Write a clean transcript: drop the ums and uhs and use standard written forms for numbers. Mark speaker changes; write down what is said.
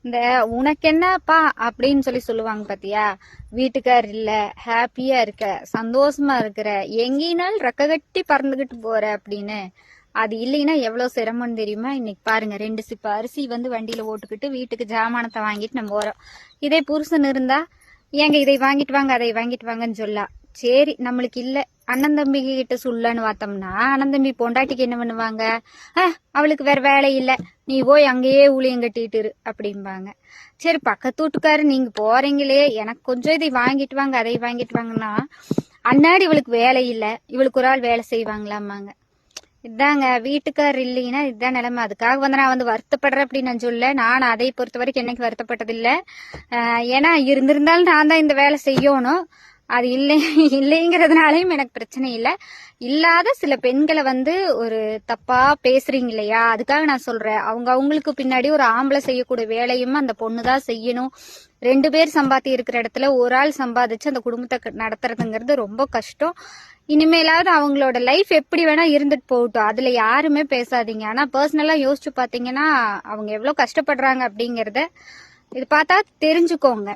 Speaker 1: இந்த உனக்கு என்னப்பா அப்படின்னு சொல்லுவாங்க பாத்தியா. வீட்டுக்கார் இல்ல, ஹாப்பியா இருக்க, சந்தோஷமா இருக்கிற, எங்கேனாலும் ரெக்க கட்டி பறந்துகிட்டு போற அப்படின்னு. அது இல்லைன்னா எவ்வளவு சிரமம்னு தெரியுமா? இன்னைக்கு பாருங்க, 2 சிப்ப அரிசி வண்டியில ஓட்டுக்கிட்டு வீட்டுக்கு ஜாமானத்தை வாங்கிட்டு நம்ம போறோம். இதே புருஷன் இருந்தா ஏங்க இதை வாங்கிட்டு வாங்க அதை வாங்கிட்டு வாங்கன்னு சொல்லலாம். சரி, நம்மளுக்கு இல்ல, அண்ணன் தம்பி கிட்ட சொல்லன்னு பார்த்தோம்னா அண்ணன் தம்பி பொண்டாட்டிக்கு என்ன பண்ணுவாங்க? அவளுக்கு வேற வேலை இல்ல, நீ போய் அங்கேயே ஊழியம் கட்டிட்டு இரு அப்படிம்பாங்க. சரி, பக்கத்து வீட்டுக்காரு நீங்க போறீங்களே, எனக்கு கொஞ்சம் இதை வாங்கிட்டு வாங்க அதை வாங்கிட்டு வாங்கன்னா, அண்ணாடி இவளுக்கு வேலை இல்ல, இவளுக்கு ஒரு ஆள் வேலை செய்வாங்களாமாங்க. இதாங்க வீட்டுக்கார் இல்லைன்னா இதுதான் நிலைமை. அதுக்காக நான் வருத்தப்படுறேன் அப்படின்னு நான் சொல்ல. நான் அதை பொறுத்த வரைக்கும் என்னைக்கு வருத்தப்பட்டதில்லை. ஏன்னா இருந்திருந்தாலும் நான் தான் இந்த வேலை செய்யணும். அது இல்லைங்கிறதுனாலையும் எனக்கு பிரச்சனை இல்லை. இல்லாத சில பெண்களை ஒரு தப்பா பேசுறீங்க இல்லையா, அதுக்காக நான் சொல்றேன். அவங்களுக்கு பின்னாடி ஒரு ஆம்பளை செய்யக்கூடிய வேலையும் அந்த பொண்ணு தான் செய்யணும். 2 பேர் சம்பாத்தி இருக்கிற இடத்துல ஒரு ஆள் சம்பாதிச்சு அந்த குடும்பத்தை நடத்துறதுங்கிறது ரொம்ப கஷ்டம். இனிமேலாவது அவங்களோட லைஃப் எப்படி வேணா இருந்துட்டு போகட்டும், அதுல யாருமே பேசாதீங்க. ஆனா பர்சனலா யோசிச்சு பாத்தீங்கன்னா அவங்க எவ்வளவு கஷ்டப்படுறாங்க அப்படிங்கறத இது பார்த்தா தெரிஞ்சுக்கோங்க.